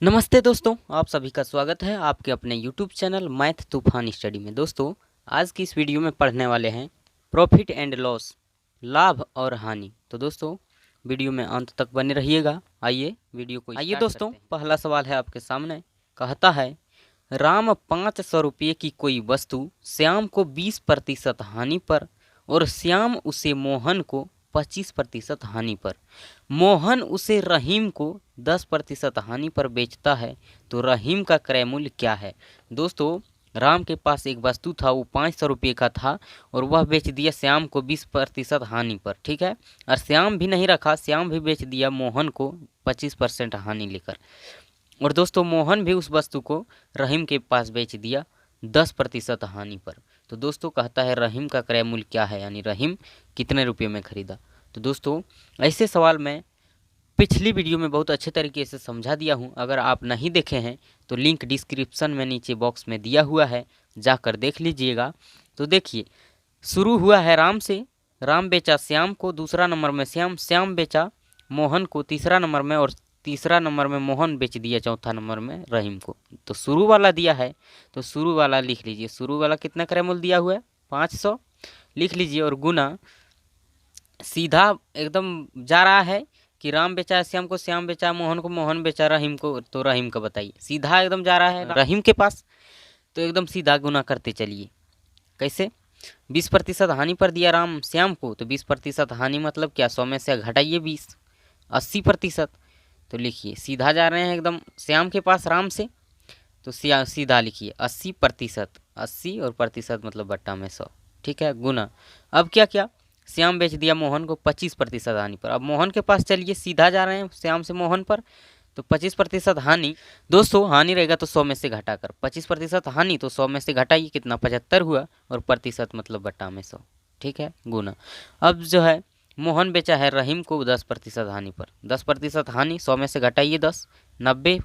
नमस्ते दोस्तों, आप सभी का स्वागत है आपके अपने यूट्यूब चैनल मैथ तूफान स्टडी में। दोस्तों, आज की इस वीडियो में पढ़ने वाले हैं प्रॉफिट एंड लॉस, लाभ और हानि। तो दोस्तों, वीडियो में अंत तक बने रहिएगा। आइए वीडियो को स्टार्ट दोस्तों करते हैं। पहला सवाल है आपके सामने, कहता है राम 500 रुपये की कोई वस्तु श्याम को 20% हानि पर और श्याम उसे मोहन को 25% हानि पर, मोहन उसे रहीम को 10% हानि पर बेचता है, तो रहीम का क्रय मूल्य क्या है। दोस्तों, राम के पास एक वस्तु था, वो 500 रुपये का था और वह बेच दिया श्याम को 20% हानि पर। ठीक है, और श्याम भी नहीं रखा, श्याम भी बेच दिया मोहन को 25% हानि लेकर। और दोस्तों, मोहन भी उस वस्तु को रहीम के पास बेच दिया 10% हानि पर। तो दोस्तों, कहता है रहीम का क्रय मूल्य क्या है, यानी रहीम कितने रुपये में खरीदा। तो दोस्तों, ऐसे सवाल मैं पिछली वीडियो में बहुत अच्छे तरीके से समझा दिया हूं। अगर आप नहीं देखे हैं तो लिंक डिस्क्रिप्शन में नीचे बॉक्स में दिया हुआ है, जाकर देख लीजिएगा। तो देखिए, शुरू हुआ है राम से, राम बेचा श्याम को, दूसरा नंबर में श्याम बेचा मोहन को तीसरा नंबर में, और तीसरा नंबर में मोहन बेच दिया चौथा नंबर में रहीम को। तो शुरू वाला दिया है, तो शुरू वाला लिख लीजिए। शुरू वाला कितना क्रय मूल्य दिया हुआ है, 500 लिख लीजिए, और गुना सीधा एकदम जा रहा है कि राम बेचा श्याम को, श्याम बेचा मोहन को, मोहन बेचा रहीम को, तो रहीम का बताइए। सीधा एकदम जा रहा है रहीम के पास, तो एकदम सीधा गुना करते चलिए। कैसे, 20% हानि पर दिया राम श्याम को, तो 20% हानि मतलब क्या, 100 में से घटाइए 20, 80%। तो लिखिए सीधा जा रहे हैं एकदम श्याम के पास राम से, तो सीधा लिखिए 80%, 80 और प्रतिशत मतलब बट्टा में 100। ठीक है, गुना। अब क्या क्या, श्याम बेच दिया मोहन को 25% हानि पर। अब मोहन के पास चलिए, सीधा जा रहे हैं श्याम से मोहन पर, तो 25% हानि। दोस्तों, हानि रहेगा तो 100 में से घटाकर, 25% हानि तो 100 में से घटाइए, कितना 75 हुआ, और प्रतिशत मतलब बट्टा में 100। ठीक है, गुना। अब जो है मोहन बेचा है रहीम को 10% हानि पर, 10% हानि 100 में से घटाइए 10, 90,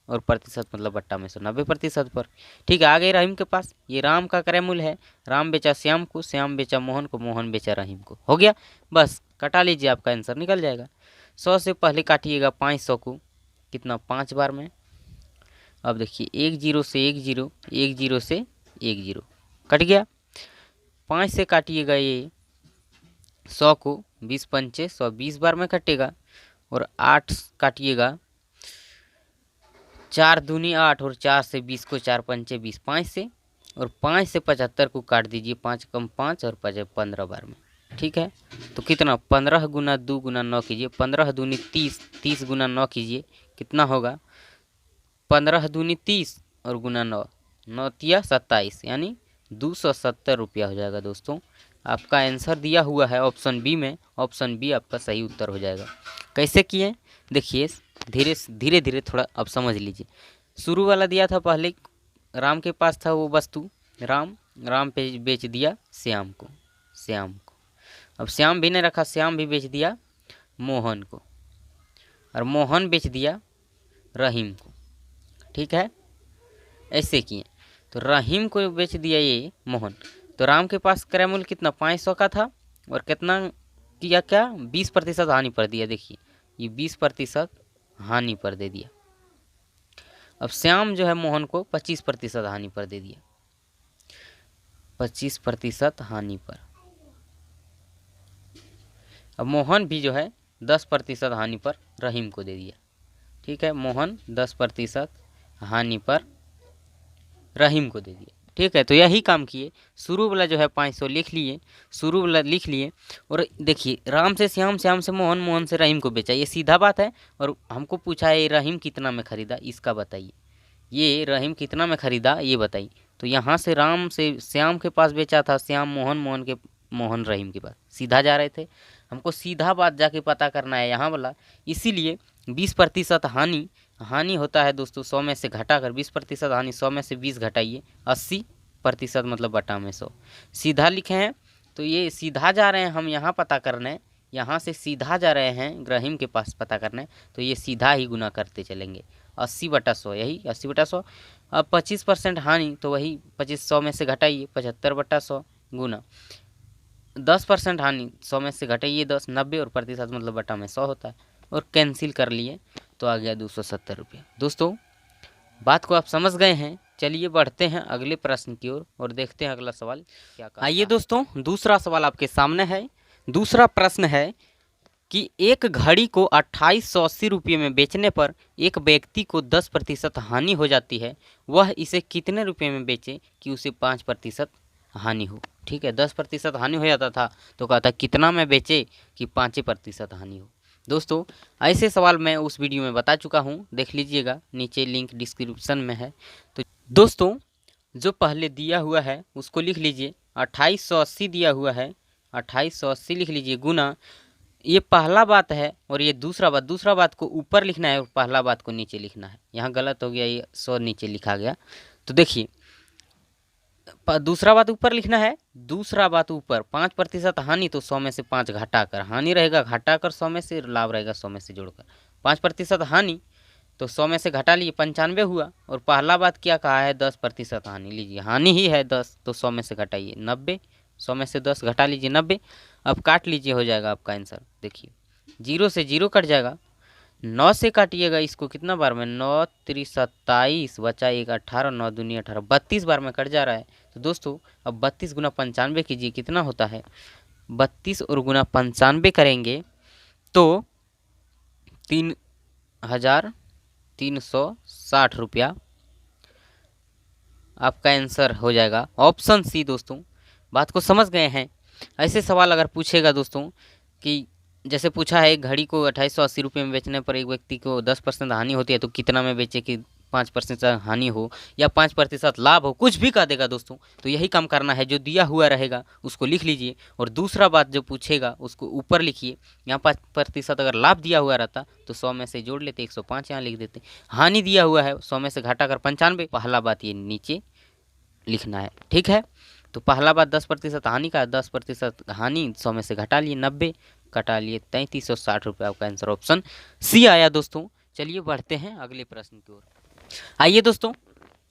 और प्रतिशत मतलब बट्टा में 100, 90% पर। ठीक है, आ गए रहीम के पास, ये राम का क्रय मूल्य है। राम बेचा श्याम को, श्याम बेचा मोहन को, मोहन बेचा रहीम को। हो गया, बस कटा लीजिए, आपका आंसर निकल जाएगा। 100 से पहले काटिएगा 500 को, कितना 5 बार में। अब देखिए, 1 जीरो से 1 जीरो, 1 जीरो से 1 जीरो, कट गया। 5 से काटिएगा ये 100 को, 20 पंचे 100, 20 बार में कटेगा। और 8 काटिएगा, 4 दूनी 8, और 4 से 20 को, 4 पंचे 20, 5 से, और 5 से 75 को काट दीजिए, 5 कम 5 और 5 15 बार में। ठीक है, तो कितना 15 गुना 2 गुना 9 कीजिए, 15 दूनी 30, 30 गुना 9 कीजिए, कितना होगा 15 दूनी 30 और गुना 9, 9 तिया 27, यानी 270 रुपया हो जाएगा। दोस्तों, आपका आंसर दिया हुआ है ऑप्शन बी में, ऑप्शन बी आपका सही उत्तर हो जाएगा। कैसे किए देखिए, धीरे धीरे थोड़ा अब समझ लीजिए। शुरू वाला दिया था पहले, राम के पास था वो वस्तु, राम पे बेच दिया श्याम को, अब श्याम भी नहीं रखा, श्याम भी बेच दिया मोहन को, और मोहन बेच दिया रहीम को। ठीक है, ऐसे किए। तो रहीम को बेच दिया ये मोहन, तो राम के पास क्रय मूल्य कितना 500 का था, और कितना किया, क्या 20% हानि पर दिया। देखिए, ये 20% हानि पर दे दिया। अब श्याम जो है मोहन को 25% हानि पर दे दिया, 25% हानि पर। अब मोहन भी जो है 10% हानि पर रहीम को दे दिया। ठीक है, मोहन 10% हानि पर रहीम को दे दिया। ठीक है, तो यही काम किए। शुरू वाला जो है 500 लिख लिए, शुरू वाला लिख लिए, और देखिए राम से श्याम, श्याम से मोहन, मोहन से रहीम को बेचा, ये सीधा बात है। और हमको पूछा है रहीम कितना में खरीदा, इसका बताइए, ये रहीम कितना में खरीदा ये बताइए। तो यहाँ से राम से श्याम के पास बेचा था, श्याम मोहन, मोहन के मोहन रहीम के पास, सीधा जा रहे थे, हमको सीधा बात जाके पता करना है यहाँ वाला। इसीलिए 20% हानि होता है दोस्तों 100 में से घटाकर, 20% हानि 100 में से 20 घटाइए, 80% मतलब बटा में 100, सीधा लिखे हैं। तो ये सीधा जा रहे हैं हम यहाँ पता करने, यहाँ से सीधा जा रहे हैं रहीम के पास पता करने, तो ये सीधा ही गुना करते चलेंगे, 80/100, यही 80/100। अब 25% हानि, तो वही 25 में से घटाइए, 75/100 गुना 10% हानि, 100 में से घटाइए 10, 90, और प्रतिशत मतलब बटा में 100 होता है, और कैंसिल कर लिए। तो आ गया 270 रुपया। दोस्तों बात को आप समझ गए हैं। चलिए बढ़ते हैं अगले प्रश्न की ओर और देखते हैं अगला सवाल क्या कहता है। आइए दोस्तों दूसरा सवाल आपके सामने है। दूसरा प्रश्न है कि एक घड़ी को 2880 रुपये में बेचने पर एक व्यक्ति को 10% हानि हो जाती है, वह इसे कितने रुपये में बेचे कि उसे 5% हानि हो। ठीक है, 10% हानि हो जाता था तो कहता कितना में बेचे कि 5% हानि हो। दोस्तों ऐसे सवाल मैं उस वीडियो में बता चुका हूँ, देख लीजिएगा, नीचे लिंक डिस्क्रिप्शन में है। तो दोस्तों जो पहले दिया हुआ है उसको लिख लीजिए, 2880 दिया हुआ है, 2880 लिख लीजिए गुना, ये पहला बात है और ये दूसरा बात को ऊपर लिखना है और पहला बात को नीचे लिखना है। यहाँ गलत हो गया, ये 100 नीचे लिखा गया। तो देखिए दूसरा बात ऊपर लिखना है, दूसरा बात ऊपर 5% हानि, तो 100 में से 5 घटाकर, हानि रहेगा घटाकर 100 में से, लाभ रहेगा 100 में से जोड़कर। 5% हानि तो 100 में से घटा लिए 95 हुआ। और पहला बात क्या कहा है, 10% हानि। लीजिए हानि ही है 10, तो 100 में से घटाइए 90, 100 में से 10 घटा लीजिए 90। अब काट लीजिए, हो जाएगा आपका आंसर। देखिए 0 से 0 कट जाएगा, 9 से काटिएगा इसको कितना बार में, 9 3 27 बचा 1 18, 9 दूनी 18, 32 बार में कट जा रहा है। तो दोस्तों अब 32 गुना 95 कीजिए, कितना होता है, 32 और गुना 95 करेंगे तो 3360 रुपया आपका आंसर हो जाएगा, ऑप्शन सी। दोस्तों बात को समझ गए हैं। ऐसे सवाल अगर पूछेगा दोस्तों कि जैसे पूछा है, एक घड़ी को 2880 रुपये में बेचने पर एक व्यक्ति को 10% हानि होती है तो कितना में बेचे कि 5% हानि हो या 5% लाभ हो, कुछ भी कह देगा दोस्तों। तो यही काम करना है, जो दिया हुआ रहेगा उसको लिख लीजिए और दूसरा बात जो पूछेगा उसको ऊपर लिखिए। यहाँ 5% अगर लाभ दिया हुआ रहता तो 100 में से जोड़ लेते, 105 यहाँ लिख देते। हानि दिया हुआ है 100 में से घटाकर 95, पहला बात ये नीचे लिखना है। ठीक है, तो पहला बात 10% हानि का, 10% हानि 100 में से घटा लिए 90, कटा लिए 3360 रुपये, आपका आंसर ऑप्शन सी आया। दोस्तों चलिए बढ़ते हैं अगले प्रश्न की ओर। आइए दोस्तों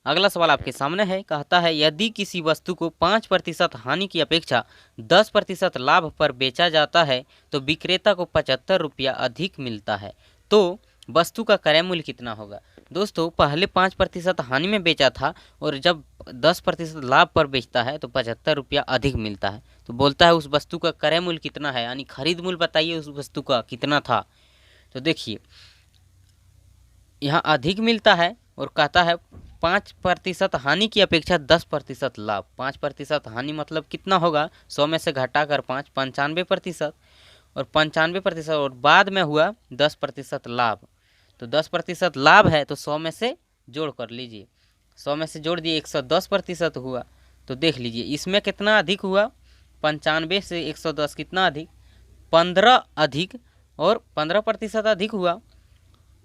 अगला सवाल आपके सामने है। कहता है यदि किसी वस्तु को 5% हानि की अपेक्षा 10% लाभ पर बेचा जाता है तो विक्रेता को 75 रुपया अधिक मिलता है, तो वस्तु का क्रय मूल्य कितना होगा। दोस्तों पहले 5% हानि में बेचा था और जब 10% लाभ पर बेचता है तो 75 रुपया अधिक मिलता है। तो बोलता है उस वस्तु का क्रय मूल्य कितना है, यानी खरीद मूल्य बताइए उस वस्तु का कितना था। तो देखिए यहाँ अधिक मिलता है और कहता है 5% हानि की अपेक्षा 10% लाभ। 5% हानि मतलब कितना होगा, 100 में से घटाकर 5, 95%, और 95% और बाद में हुआ 10% लाभ। तो 10% लाभ है तो 100 में से जोड़ कर लीजिए, 100 में से जोड़ दिए 110% हुआ। तो देख लीजिए इसमें कितना अधिक हुआ, 95 से 110 कितना अधिक, 15 अधिक, और 15% अधिक हुआ।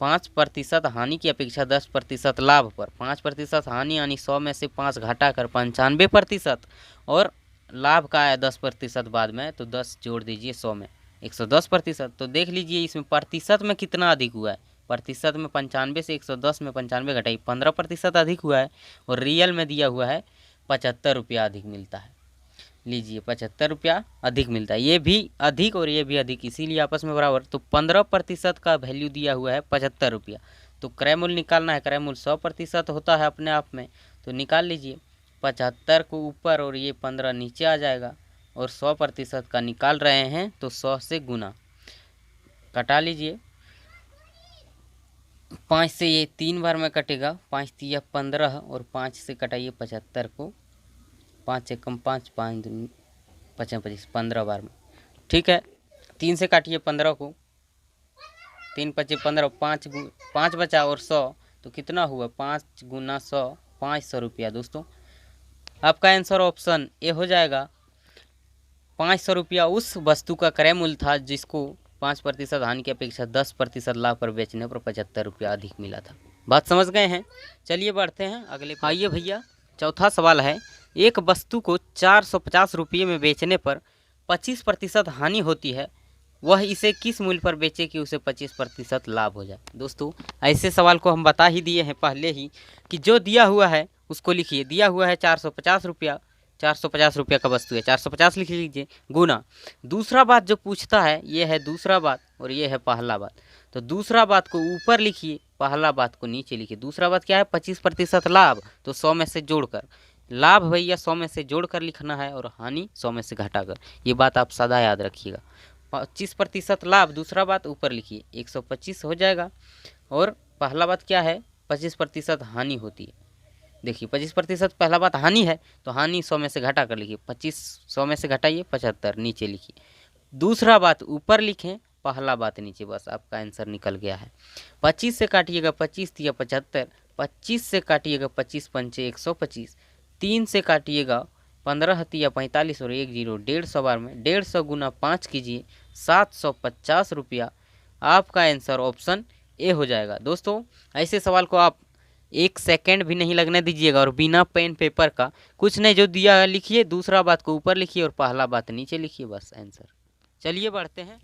5% हानि की अपेक्षा 10% लाभ पर, 5% हानि यानी 100 में से 5 घटाकर 95%, और लाभ का आया 10% बाद में, तो 10 जोड़ दीजिए 100 में 110%। तो देख लीजिए इसमें प्रतिशत में कितना अधिक हुआ है, प्रतिशत में 95 से 110 में 95 घटाई 15% अधिक हुआ है, और रियल में दिया हुआ है 75 रुपया अधिक मिलता है। लीजिए 75 रुपया अधिक मिलता है, ये भी अधिक और ये भी अधिक, इसीलिए आपस में बराबर। तो 15% का वैल्यू दिया हुआ है 75 रुपया। तो क्रय मूल्य निकालना है, क्रय मूल्य 100% होता है अपने आप में, तो निकाल लीजिए 75 को ऊपर और ये 15 नीचे आ जाएगा, और 100% का निकाल रहे हैं तो 100 से गुना, कटा लीजिए 5 से ये 3 बार में कटेगा, 5 तिया 15 और 5 से कटाइए 75 को, 5 से कम 5, 5 25, 15 बार में। ठीक है, 3 से काटिए 15 को, 3 पचे 15, 5 बचा और 100, तो कितना हुआ 5 गुना 100, 500 रुपया। दोस्तों आपका आंसर ऑप्शन ए हो जाएगा। 500 रुपया उस वस्तु का क्रय मूल्य था जिसको 5% हानि की अपेक्षा 10% लाभ पर बेचने पर 75 रुपया अधिक मिला था। बात समझ गए हैं। चलिए बढ़ते हैं अगले। आइए भैया चौथा सवाल है, एक वस्तु को 450 रुपये में बेचने पर 25% हानि होती है, वह इसे किस मूल्य पर बेचे कि उसे 25% लाभ हो जाए। दोस्तों ऐसे सवाल को हम बता ही दिए हैं पहले ही कि जो दिया हुआ है उसको लिखिए। दिया हुआ है 450 रुपया, 450 रुपया का वस्तु है, 450 लिख लीजिए, गुना दूसरा बात जो पूछता है ये है दूसरा बात और ये है पहला बात। तो दूसरा बात को ऊपर लिखिए, पहला बात को नीचे लिखिए। दूसरा बात क्या है, 25% लाभ, तो 100 में से जोड़कर। लाभ भैया 100 में से जोड़कर लिखना है और हानि 100 में से घटाकर। ये बात आप सदा याद रखिएगा। 25% लाभ, दूसरा बात ऊपर लिखिए, 125 हो जाएगा। और पहला बात क्या है, 25% हानि होती है। देखिए 25% पहला बात हानि है, तो हानि 100 में से घटा कर लिखिए। 25 100 में से घटाइए 75, नीचे लिखिए। दूसरा बात ऊपर लिखें, पहला बात नीचे, बस आपका आंसर निकल गया है। 25 से काटिएगा 25 तिया 75, 25 से काटिएगा 25 पंचे 125, 3 से काटिएगा 15 तिया 45 और 1 जीरो 150 बार में 150 गुना 5 कीजिए, 750 रुपया। आपका आंसर ऑप्शन ए हो जाएगा। दोस्तों ऐसे सवाल को आप 1 सेकेंड भी नहीं लगने दीजिएगा और बिना पेन पेपर का कुछ नहीं, जो दिया है लिखिए, दूसरा बात को ऊपर लिखिए और पहला बात नीचे लिखिए, बस आंसर। चलिए बढ़ते हैं।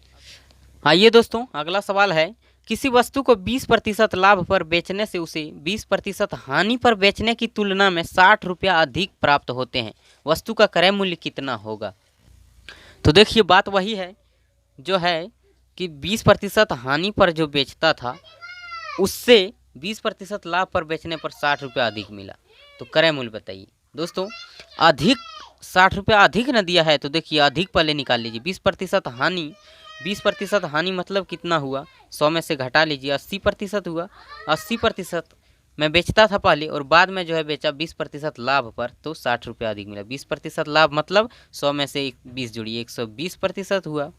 आइए दोस्तों, अगला सवाल है, किसी वस्तु को 20% लाभ पर बेचने से उसे 20% हानि पर बेचने की तुलना में 60 रुपया अधिक प्राप्त होते हैं। वस्तु का क्रय मूल्य कितना होगा? तो देखिए बात वही है जो है कि 20% हानि पर जो बेचता था उससे 20% लाभ पर बेचने पर 60 रुपया अधिक मिला, तो क्रय मूल्य बताइए। दोस्तों अधिक 60 रुपया अधिक न दिया है, तो देखिए अधिक पहले निकाल लीजिए। 20% हानि, 20% हानि मतलब कितना हुआ, 100 में से घटा लीजिए, 80% हुआ। 80% मैं बेचता था पहले और बाद में जो है बेचा 20% लाभ पर, तो 60 रुपया अधिक मिला। 20% लाभ मतलब 100 में से 20 जोड़िए, 120% हुआ।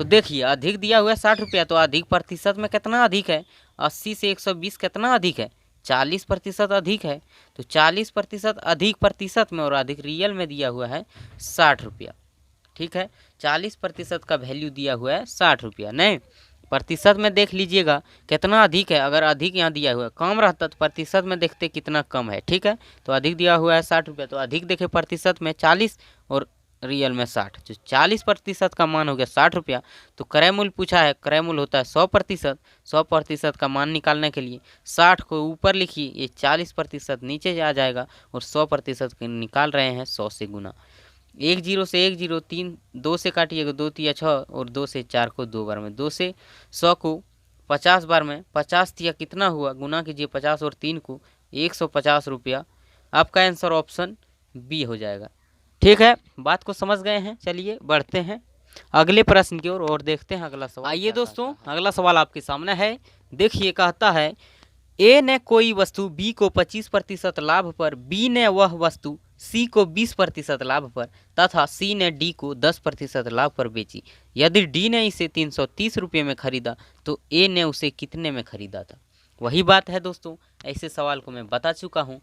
तो देखिए अधिक दिया हुआ है 60 रुपया, तो अधिक प्रतिशत में कितना अधिक है, 80 से 120 कितना अधिक है, 40% अधिक है। तो 40% अधिक प्रतिशत में और अधिक रियल में दिया हुआ है 60 रुपया। ठीक है, 40% का वैल्यू दिया हुआ है 60 रुपया, नहीं प्रतिशत में देख लीजिएगा कितना अधिक है। अगर अधिक यहाँ दिया हुआ है, कम रहता तो प्रतिशत में देखते कितना कम है। ठीक है, तो अधिक दिया हुआ है 60 रुपया, तो अधिक देखे प्रतिशत में 40 और रियल में 60, जो 40% का मान हो गया 60 रुपया। तो क्रय मूल्य पूछा है, क्रय मूल्य होता है 100%। 100% का मान निकालने के लिए 60 को ऊपर लिखिए, ये 40% नीचे आ जाएगा और 100% निकाल रहे हैं 100 से गुना। 1 जीरो से 1 जीरो, 3 2 से काटिएगा 2 तिया 6 और 2 से 4 को 2 बार में, 2 से 100 को 50 बार में, 50 तिया कितना हुआ, गुना कीजिए 50 और 3 को, 150 रुपया। आपका आंसर ऑप्शन बी हो जाएगा। ठीक है, बात को समझ गए हैं। चलिए बढ़ते हैं अगले प्रश्न की ओर और देखते हैं अगला सवाल। आइए दोस्तों, अगला सवाल आपके सामने है। देखिए कहता है, ए ने कोई वस्तु बी को 25% लाभ पर, बी ने वह वस्तु सी को 20% लाभ पर तथा सी ने डी को 10% लाभ पर बेची। यदि डी ने इसे 330 रुपये में खरीदा तो ए ने उसे कितने में खरीदा था? वही बात है दोस्तों, ऐसे सवाल को मैं बता चुका हूँ।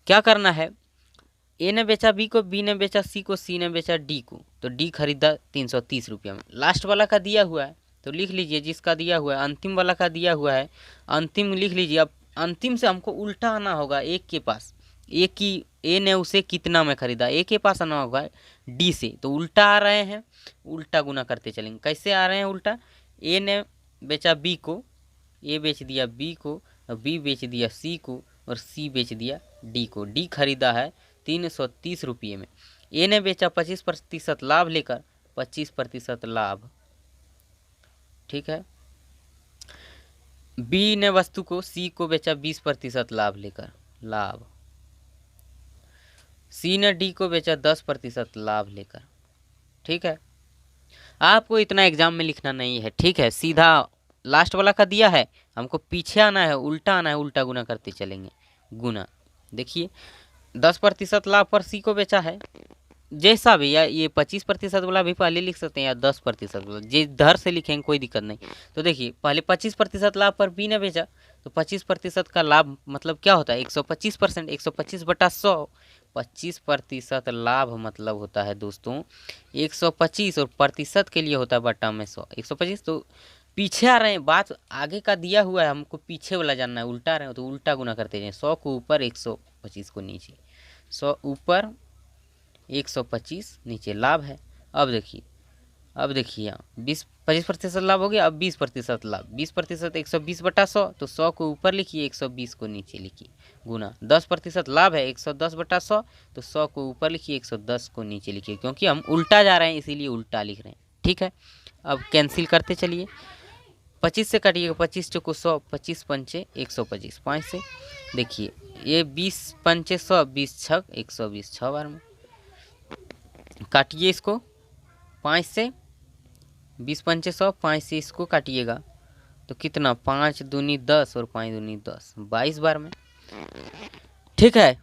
क्या करना है, ए ने बेचा बी को, बी ने बेचा सी को, सी ने बेचा डी को, तो डी खरीदा 330 रुपया में। लास्ट वाला का दिया हुआ है तो लिख लीजिए, जिसका दिया हुआ है, अंतिम वाला का दिया हुआ है अंतिम लिख लीजिए। अब अंतिम से हमको उल्टा आना होगा एक के पास, एक की ए ने उसे कितना में खरीदा, ए के पास आना होगा डी से, तो उल्टा आ रहे हैं, उल्टा गुना करते चलेंगे। कैसे आ रहे हैं उल्टा, ए ने बेचा बी को, ए बेच दिया बी को, बी बेच दिया सी को और सी बेच दिया डी को। डी खरीदा है 330 रुपये में। ए ने बेचा 25% लाभ लेकर, 25% लाभ। ठीक है, बी ने वस्तु को, सी को बेचा 20% लाभ लेकर, लाभ। सी ने डी को बेचा 10% लाभ लेकर। ठीक है, आपको इतना एग्जाम में लिखना नहीं है। ठीक है, सीधा लास्ट वाला का दिया है, हमको पीछे आना है, उल्टा आना है, उल्टा गुना करते चलेंगे। गुना देखिए 10% लाभ पर सी को बेचा है, जैसा भी, या ये 25% वाला भी पहले लिख सकते हैं या 10% वाला, जिधर से लिखेंगे कोई दिक्कत नहीं। तो देखिए पहले 25% लाभ पर बी ने बेचा, तो 25% का लाभ मतलब क्या होता है, 125%, 125/100। 25% लाभ मतलब होता है दोस्तों 125, और प्रतिशत के लिए होता है बटा में 100, 125। तो पीछे आ रहे हैं, बात आगे का दिया हुआ है, हमको पीछे वाला जानना है, उल्टा आ रहे हैं तो उल्टा गुना करते जाएं। 100 को ऊपर, 125 को नीचे, 100 ऊपर 125 नीचे, लाभ है। अब देखिए यहाँ 25% लाभ हो गया। अब 20% लाभ, 20% 120/100, तो 100 को ऊपर लिखिए, 120 को नीचे लिखिए, गुना। 10% लाभ है 110/100, तो 100 को ऊपर लिखिए, 110 को नीचे लिखिए, क्योंकि हम उल्टा जा रहे हैं इसीलिए उल्टा लिख रहे हैं। ठीक है, अब कैंसिल करते चलिए। 25 से काटिएगा, 25 चौको 100, 25 पंचे 125, 5 से देखिए ये 20 पंचे 100, 20 छक 120, 6 बार में काटिए इसको। 5 से 20 पंचे 100, 5 से इसको काटिएगा तो कितना, 5 दूनी 10 और 5 दूनी 10, 22 बार में। ठीक है,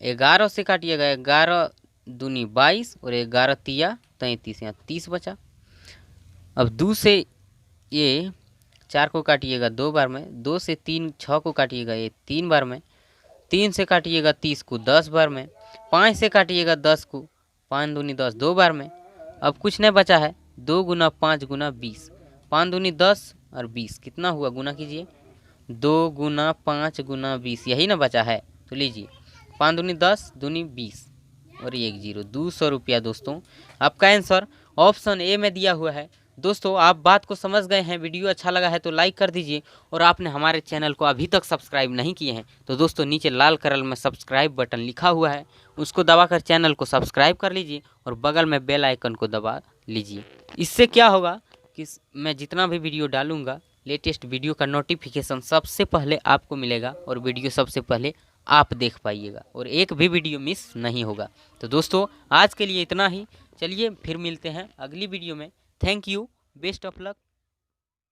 11 से काटिएगा, 11 दूनी 22 और 11 तिया 33, यहाँ 30 बचा। अब 2 से ये 4 को काटिएगा 2 बार में, 2 से 3 6 को काटिएगा ये 3 बार में, 3 से काटिएगा 30 को 10 बार में, 5 से काटिएगा 10 को, 5 दूनी 10 2 बार में। अब कुछ नहीं बचा है, 2 गुना 5 गुना 20, 5 दूनी 10 और 20 कितना हुआ, गुना कीजिए, 2 गुना 5 गुना 20, यही ना बचा है। तो लीजिए 5 दूनी 10 दूनी 20 और 1 0, 200 रुपया दोस्तों। आपका आंसर ऑप्शन ए में दिया हुआ है। दोस्तों आप बात को समझ गए हैं, वीडियो अच्छा लगा है तो लाइक कर दीजिए, और आपने हमारे चैनल को अभी तक सब्सक्राइब नहीं किए हैं तो दोस्तों नीचे लाल कलर में सब्सक्राइब बटन लिखा हुआ है, उसको दबाकर चैनल को सब्सक्राइब कर लीजिए और बगल में बेल आइकन को दबा लीजिए। इससे क्या होगा कि मैं जितना भी वीडियो डालूंगा, लेटेस्ट वीडियो का नोटिफिकेशन सबसे पहले आपको मिलेगा और वीडियो सबसे पहले आप देख पाइएगा और एक भी वीडियो मिस नहीं होगा। तो दोस्तों आज के लिए इतना ही, चलिए फिर मिलते हैं अगली वीडियो में। Thank you, best of luck.